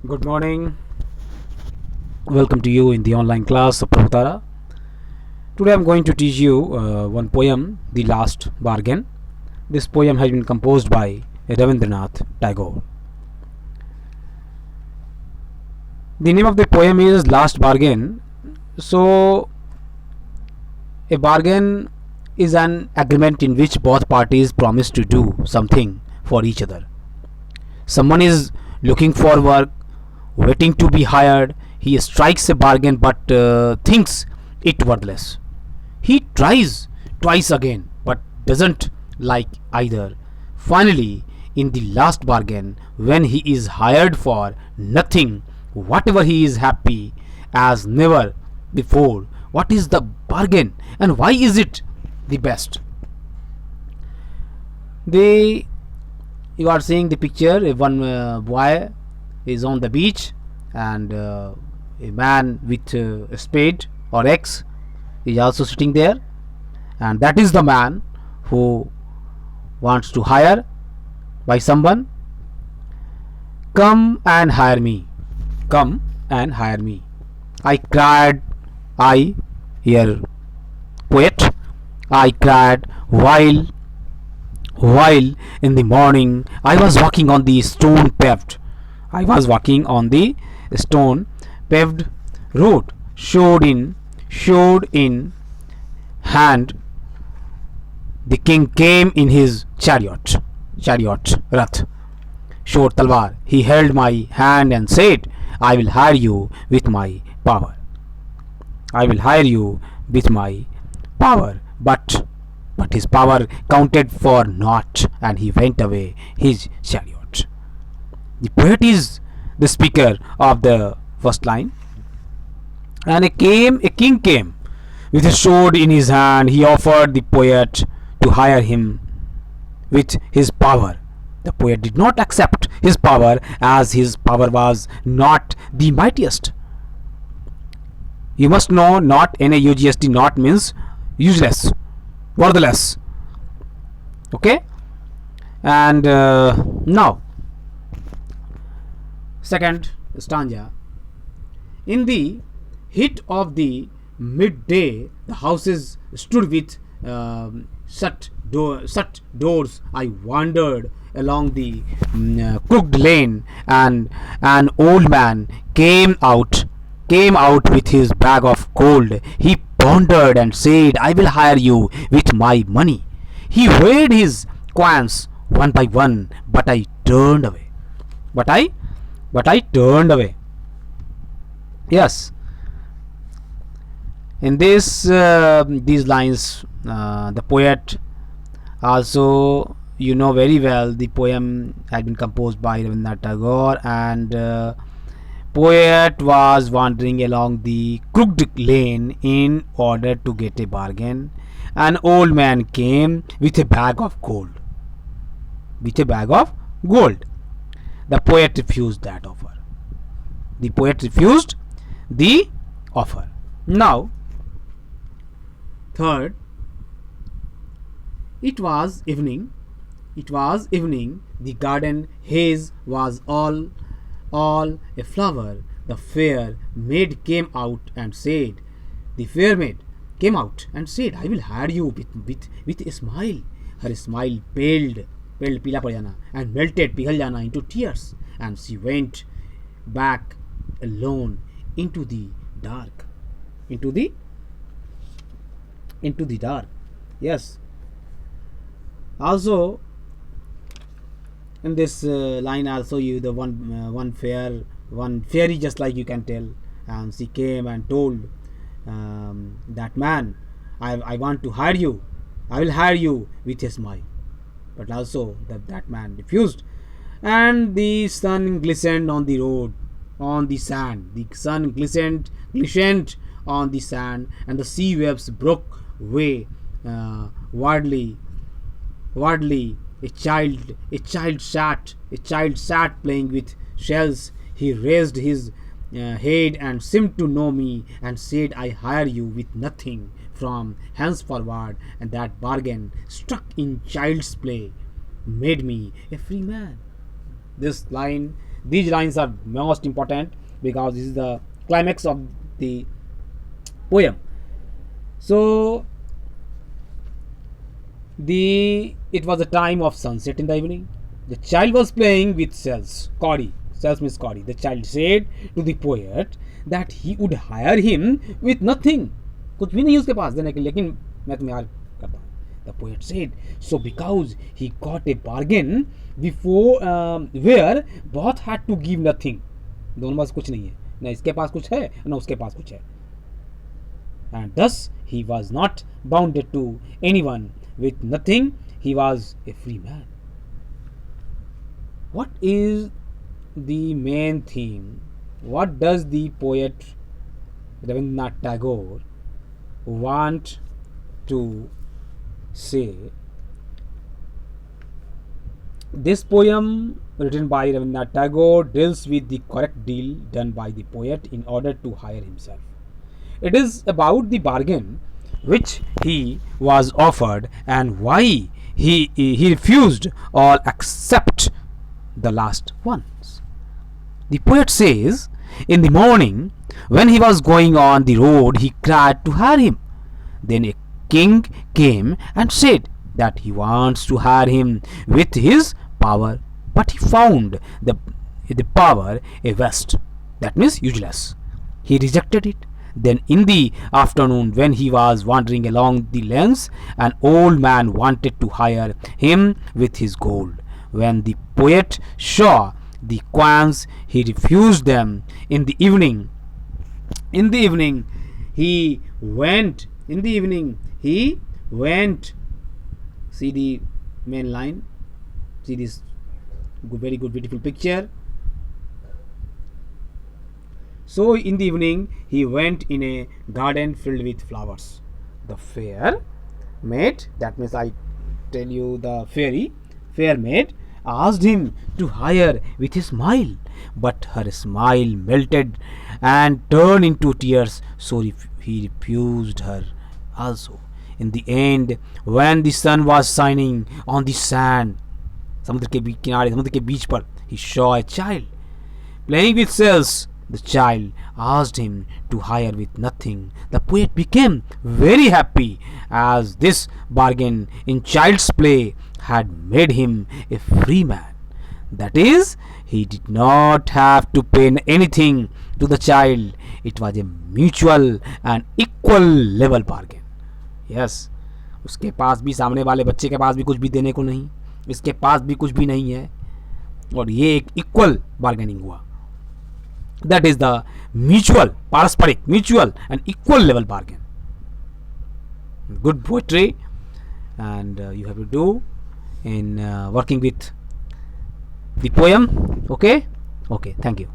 Good morning. Welcome to you in the online class of Prabhutara. Today I am going to teach you one poem, The Last Bargain. This poem has been composed by Rabindranath Tagore. The name of the poem is Last Bargain. So, a bargain is an agreement in which both parties promise to do something for each other. Someone is looking for work, waiting to be hired. He strikes a bargain but thinks it worthless. He tries twice again but doesn't like either. Finally, in the last bargain, when he is hired for nothing, whatever, he is happy as never before. What is the bargain and why is it the best? They You are seeing the picture. One boy is on the beach and a man with a spade or axe is also sitting there, and that is the man who wants to hire by someone. Come and hire me, come and hire me, I cried. I Here poet, I cried while in the morning I was walking on the stone paved road, showed in hand. The king came in his chariot rath, showed talwar. He held my hand and said, I will hire you with my power. I will hire you with my power. But his power counted for naught, and he went away his chariot. The poet is the speaker of the first line. And a king came with a sword in his hand. He offered the poet to hire him with his power. The poet did not accept his power, as his power was not the mightiest. You must know, not NAUGST, not means useless, worthless. Okay, and now second stanza. In the heat of the midday, the houses stood with shut doors. I wandered along the crooked lane, and an old man came out with his bag of gold. He pondered and said, I will hire you with my money. He weighed his coins one by one, but I turned away. But I turned away. Yes. In these lines, the poet also, you know very well, the poem had been composed by Rabindranath Tagore, and poet was wandering along the crooked lane in order to get a bargain. An old man came with a bag of gold. The poet refused that offer. Now, third, it was evening. The garden haze was all a flower. The fair maid came out and said, I will hire you with a smile. Her smile paled पीला पड़ जाना, and melted, पिघल जाना into tears, and she went back alone into the dark. Yes. Also, in this line also, you the one fairy, just like you can tell, and she came and told that man, I want to hire you. I will hire you with a smile. But also that man refused. And the sun glistened on the road, on the sand. The sun glistened on the sand, and the sea waves broke away wildly. A child sat playing with shells. He raised his head and seemed to know me, and said, I hire you with nothing from henceforward. And that bargain, struck in child's play, made me a free man. This line These lines are most important because this is the climax of the poem. So it was a time of sunset in the evening. The child was playing with cells. Cody. Cells means Cody. The child said to the poet that he would hire him with nothing. कुछ भी नहीं उसके पास देने के लिए, लेकिन मैं तुम्हें हायर करता हूँ. The poet said so because he got a bargain before where both had to give nothing. दोनों पास कुछ नहीं है, ना इसके पास कुछ है ना उसके पास कुछ है. And thus he was not bounded to anyone. With nothing, he was a free man. What is the main theme? What does the poet Rabindranath Tagore want to say? This poem, written by Rabindranath Tagore, deals with the correct deal done by the poet in order to hire himself. It is about the bargain which he was offered and why he refused all except the last ones. The poet says, in the morning, when he was going on the road, he cried to hire him. Then a king came and said that he wants to hire him with his power, but he found the power a waste, that means useless. He rejected it. Then in the afternoon, when he was wandering along the lanes, an old man wanted to hire him with his gold. When the poet saw the coins, he refused them. In the evening, he went. See the main line. See this very good, beautiful picture. So in the evening, he went in a garden filled with flowers. The fair maid, that means I tell you the fair maid, asked him to hire with a smile, but her smile melted and turned into tears, so he refused her also. In the end, when the sun was shining on the sand, समुद्र के बीच पर, he saw a child playing with shells. The child asked him to hire with nothing. The poet became very happy, as this bargain in child's play had made him a free man. That is, he did not have to pay anything to the child. It was a mutual and equal level bargain. Yes, उसके पास भी, सामने वाले बच्चे के पास भी कुछ भी देने को नहीं, इसके पास भी कुछ भी नहीं है, और ये एक इक्वल बार्गेनिंग हुआ. That is the mutual, parasparik, mutual and equal level bargain. Good poetry, and you have to do in working with the poem. Okay, thank you.